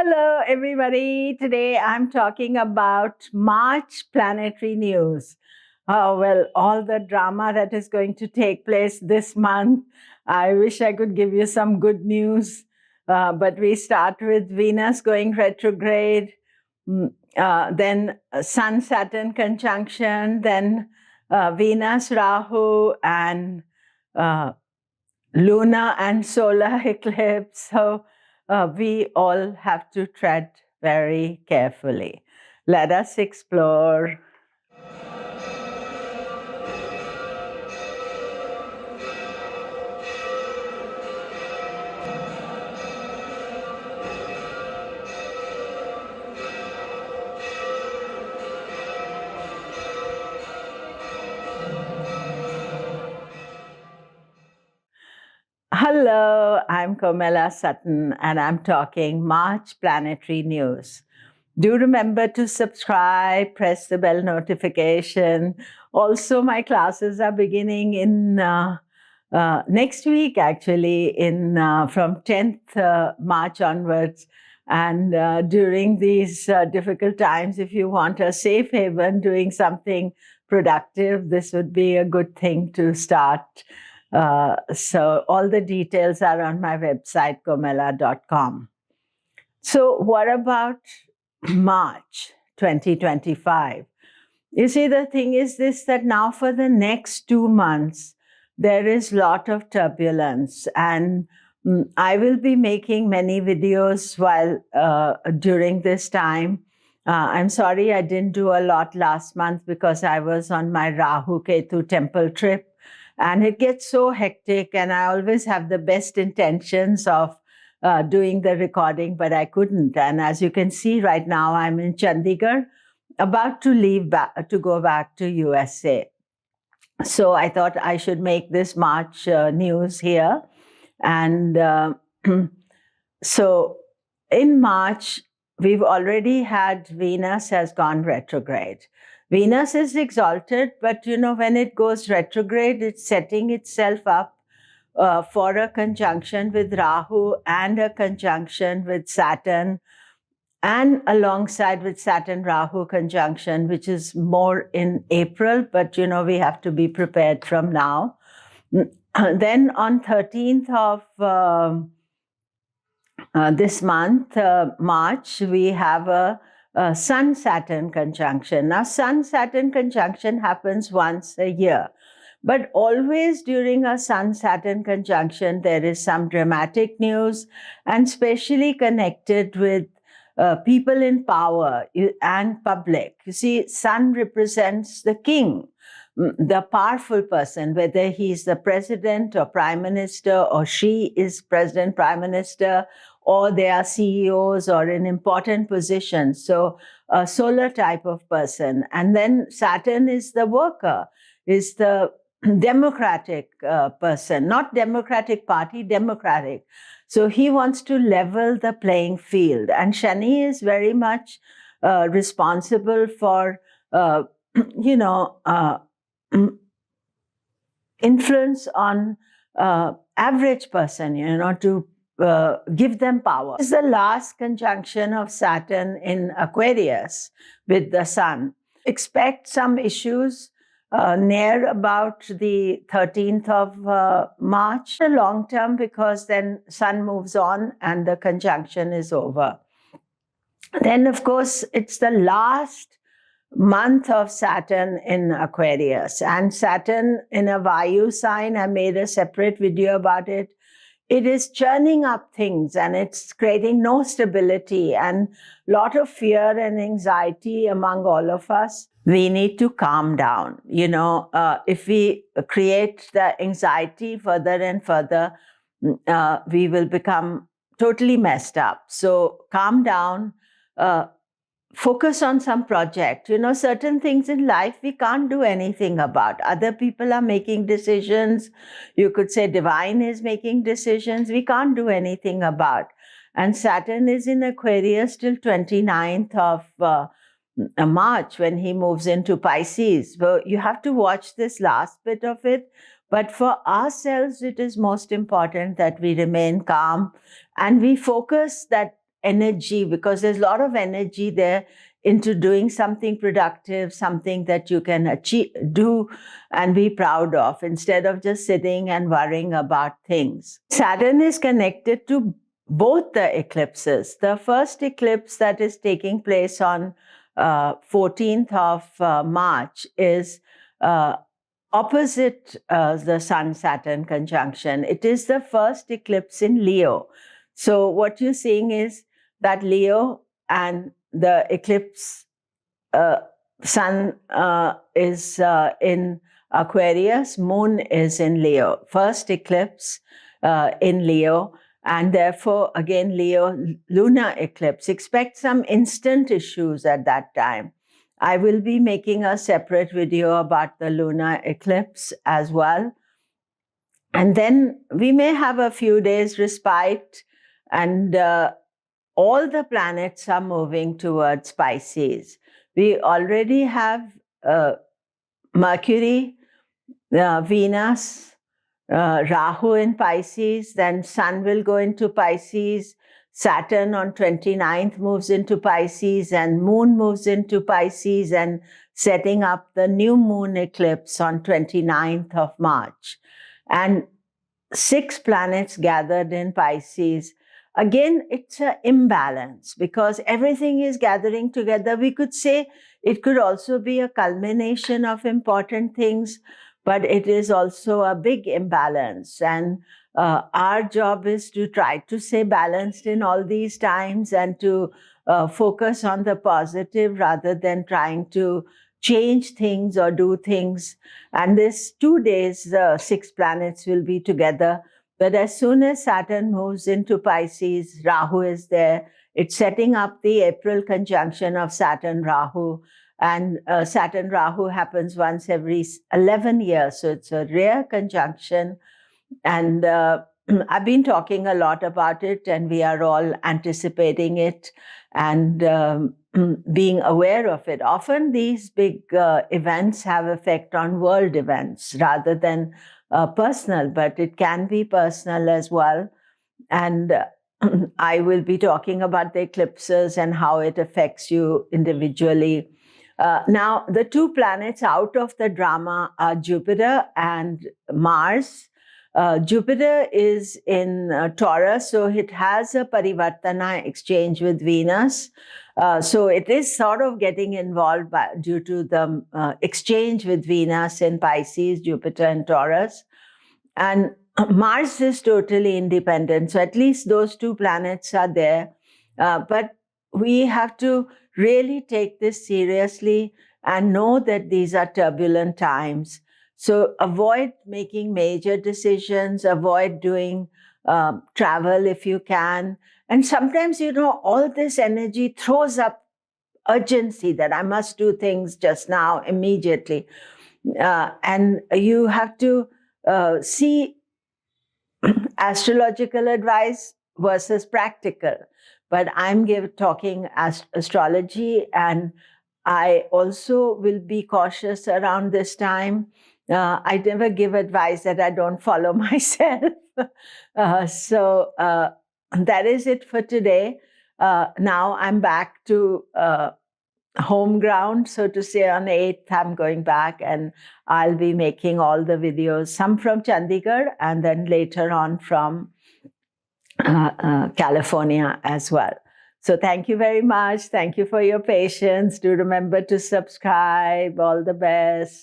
Hello, everybody. Today I'm talking about March planetary news. Well, all the drama that is going to take place this month. I wish I could give you some good news, but we start with Venus going retrograde, then Sun Saturn conjunction, then Venus Rahu, and lunar and solar eclipse. So we all have to tread very carefully. Let us explore. Hello, I'm Komilla Sutton, and I'm talking March planetary news. Do remember to subscribe, press the bell notification. Also, my classes are beginning in next week, actually, in from 10th March onwards. And during these difficult times, if you want a safe haven doing something productive, this would be a good thing to start. So all the details are on my website, komilla.com. So what about March 2025? You see, the thing is this, that now for the next 2 months, there is a lot of turbulence, and I will be making many videos while during this time. I'm sorry I didn't do a lot last month because I was on my Rahu Ketu temple trip, and it gets so hectic, and I always have the best intentions of doing the recording, but I couldn't. And as you can see right now, I'm in Chandigarh, about to leave to go back to USA. So I thought I should make this March news here. And so in March, we've already had Venus has gone retrograde. Venus is exalted, but when it goes retrograde, it's setting itself up for a conjunction with Rahu and a conjunction with Saturn, and alongside with Saturn-Rahu conjunction, which is more in April, but we have to be prepared from now. Then on 13th of this month, March, we have a Sun-Saturn conjunction. Now, Sun-Saturn conjunction happens once a year. But always during a Sun-Saturn conjunction, there is some dramatic news, and especially connected with people in power and public. You see, Sun represents the king, the powerful person, whether he's the president or prime minister, or she is president, prime minister, or they are CEOs or in important positions. So a solar type of person. And then Saturn is the worker, is the democratic person, not Democratic Party, democratic. So he wants to level the playing field. And Shani is very much responsible for, influence on average person, to give them power. This is the last conjunction of Saturn in Aquarius with the Sun. Expect some issues near about the 13th of March, the long term, because then Sun moves on and the conjunction is over. Then, of course, it's the last month of Saturn in Aquarius, and Saturn in a Vayu sign. I made a separate video about it. It is churning up things, and it's creating no stability and a lot of fear and anxiety among all of us. We need to calm down. If we create the anxiety further and further, we will become totally messed up. So calm down, focus on some project. Certain things in life we can't do anything about. Other people are making decisions. You could say divine is making decisions. We can't do anything about. And Saturn is in Aquarius till 29th of March, when he moves into Pisces. So you have to watch this last bit of it. But for ourselves, it is most important that we remain calm and we focus that energy, because there's a lot of energy there into doing something productive, something that you can achieve, do and be proud of, instead of just sitting and worrying about things. Saturn is connected to both the eclipses. The first eclipse that is taking place on 14th of March is opposite the Sun-Saturn conjunction. It is the first eclipse in Leo. So what you're seeing is that Leo and the eclipse Sun is in Aquarius, Moon is in Leo. First eclipse in Leo, and therefore again Leo lunar eclipse. Expect some instant issues at that time. I will be making a separate video about the lunar eclipse as well. And then we may have a few days respite, and all the planets are moving towards Pisces. We already have Mercury, Venus, Rahu in Pisces, then Sun will go into Pisces, Saturn on 29th moves into Pisces, and Moon moves into Pisces, and setting up the new moon eclipse on 29th of March. And 6 planets gathered in Pisces. Again, it's an imbalance because everything is gathering together. We could say it could also be a culmination of important things, but it is also a big imbalance. And our job is to try to stay balanced in all these times and to focus on the positive rather than trying to change things or do things. And this 2 days, the 6 planets will be together. But as soon as Saturn moves into Pisces, Rahu is there. It's setting up the April conjunction of Saturn-Rahu. And Saturn-Rahu happens once every 11 years. So it's a rare conjunction. And I've been talking a lot about it, and we are all anticipating it and being aware of it. Often these big events have effect on world events rather than personal, but it can be personal as well. And I will be talking about the eclipses and how it affects you individually. Now, the 2 planets out of the drama are Jupiter and Mars. Jupiter is in Taurus, so it has a parivartana exchange with Venus. So it is sort of getting involved due to the exchange with Venus in Pisces, Jupiter and Taurus. And Mars is totally independent. So at least those 2 planets are there. But we have to really take this seriously and know that these are turbulent times. So avoid making major decisions, avoid doing travel if you can. And sometimes, all this energy throws up urgency that I must do things just now, immediately. And you have to see astrological advice versus practical. But I'm talking astrology, and I also will be cautious around this time. I never give advice that I don't follow myself. So that is it for today. Now I'm back to home ground, so to say. On the 8th, I'm going back, and I'll be making all the videos, some from Chandigarh and then later on from California as well. So thank you very much. Thank you for your patience. Do remember to subscribe. All the best.